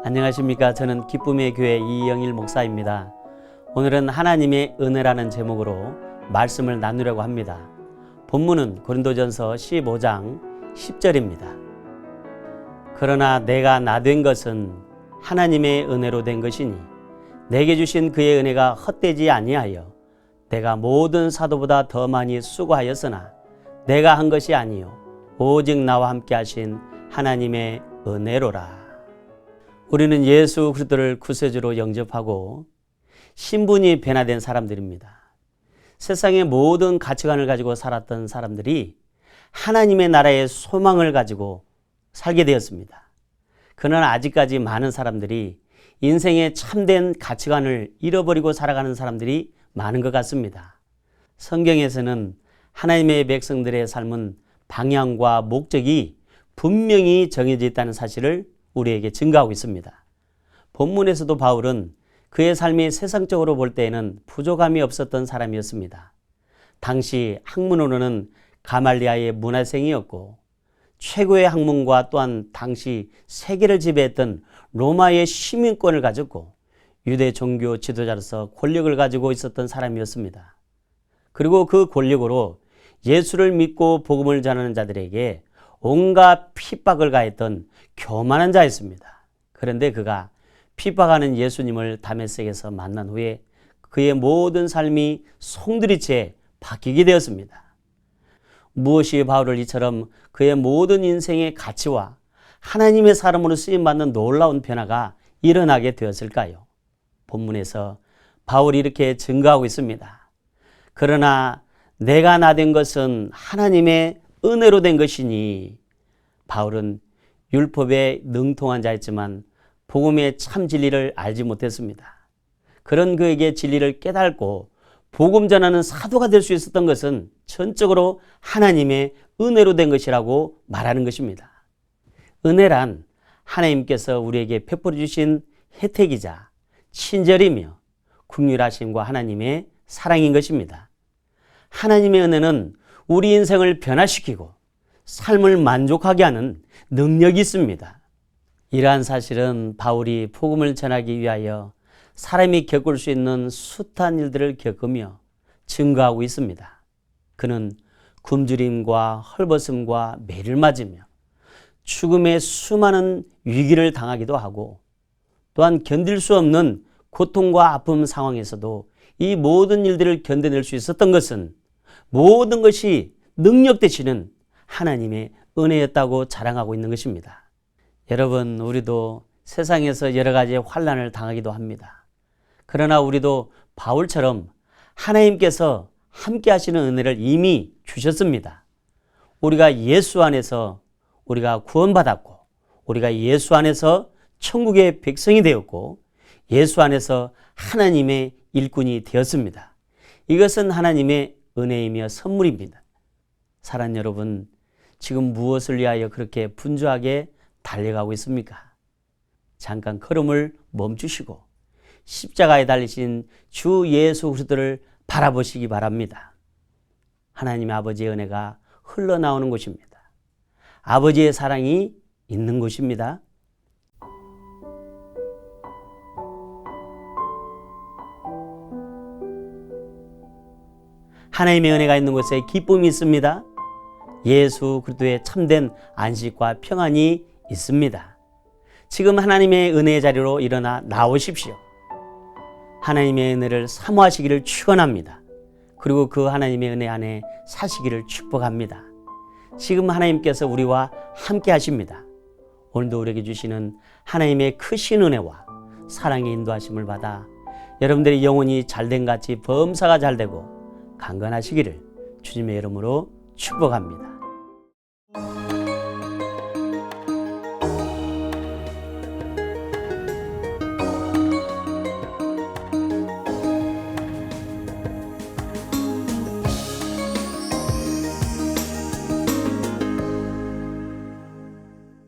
안녕하십니까. 저는 기쁨의 교회 이영일 목사입니다. 오늘은 하나님의 은혜라는 제목으로 말씀을 나누려고 합니다. 본문은 고린도전서 15장 10절입니다. 그러나 내가 나 된 것은 하나님의 은혜로 된 것이니 내게 주신 그의 은혜가 헛되지 아니하여 내가 모든 사도보다 더 많이 수고하였으나 내가 한 것이 아니요 오직 나와 함께 하신 하나님의 은혜로라. 우리는 예수 그리스도를 구세주로 영접하고 신분이 변화된 사람들입니다. 세상의 모든 가치관을 가지고 살았던 사람들이 하나님의 나라의 소망을 가지고 살게 되었습니다. 그러나 아직까지 많은 사람들이 인생의 참된 가치관을 잃어버리고 살아가는 사람들이 많은 것 같습니다. 성경에서는 하나님의 백성들의 삶은 방향과 목적이 분명히 정해져 있다는 사실을 우리에게 증거하고 있습니다. 본문에서도 바울은 그의 삶이 세상적으로 볼 때에는 부족함이 없었던 사람이었습니다. 당시 학문으로는 가말리아의 문화생이었고 최고의 학문과 또한 당시 세계를 지배했던 로마의 시민권을 가졌고 유대 종교 지도자로서 권력을 가지고 있었던 사람이었습니다. 그리고 그 권력으로 예수를 믿고 복음을 전하는 자들에게 온갖 핍박을 가했던 교만한 자였습니다. 그런데 그가 핍박하는 예수님을 다메섹에서 만난 후에 그의 모든 삶이 송두리째 바뀌게 되었습니다. 무엇이 바울을 이처럼 그의 모든 인생의 가치와 하나님의 사람으로 쓰임받는 놀라운 변화가 일어나게 되었을까요? 본문에서 바울이 이렇게 증거하고 있습니다. 그러나 내가 나 된 것은 하나님의 은혜로 된 것이니. 바울은 율법에 능통한 자였지만 복음의 참 진리를 알지 못했습니다. 그런 그에게 진리를 깨닫고 복음 전하는 사도가 될 수 있었던 것은 전적으로 하나님의 은혜로 된 것이라고 말하는 것입니다. 은혜란 하나님께서 우리에게 베풀어 주신 혜택이자 친절이며 긍휼하심과 하나님의 사랑인 것입니다. 하나님의 은혜는 우리 인생을 변화시키고 삶을 만족하게 하는 능력이 있습니다. 이러한 사실은 바울이 복음을 전하기 위하여 사람이 겪을 수 있는 숱한 일들을 겪으며 증거하고 있습니다. 그는 굶주림과 헐벗음과 매를 맞으며 죽음의 수많은 위기를 당하기도 하고 또한 견딜 수 없는 고통과 아픔 상황에서도 이 모든 일들을 견뎌낼 수 있었던 것은 모든 것이 능력 되시는 하나님의 은혜였다고 자랑하고 있는 것입니다. 여러분, 우리도 세상에서 여러 가지 환난을 당하기도 합니다. 그러나 우리도 바울처럼 하나님께서 함께 하시는 은혜를 이미 주셨습니다. 우리가 예수 안에서 우리가 구원받았고 우리가 예수 안에서 천국의 백성이 되었고 예수 안에서 하나님의 일꾼이 되었습니다. 이것은 하나님의 은혜이며 선물입니다. 사랑하는 여러분, 지금 무엇을 위하여 그렇게 분주하게 달려가고 있습니까? 잠깐 걸음을 멈추시고 십자가에 달리신 주 예수 그리스도를 바라보시기 바랍니다. 하나님의 아버지의 은혜가 흘러나오는 곳입니다. 아버지의 사랑이 있는 곳입니다. 하나님의 은혜가 있는 곳에 기쁨이 있습니다. 예수 그리스도의 참된 안식과 평안이 있습니다. 지금 하나님의 은혜의 자리로 일어나 나오십시오. 하나님의 은혜를 사모하시기를 축원합니다. 그리고 그 하나님의 은혜 안에 사시기를 축복합니다. 지금 하나님께서 우리와 함께 하십니다. 오늘도 우리에게 주시는 하나님의 크신 은혜와 사랑의 인도하심을 받아 여러분들의 영혼이 잘된 같이 범사가 잘되고 강건하시기를 주님의 이름으로 축복합니다.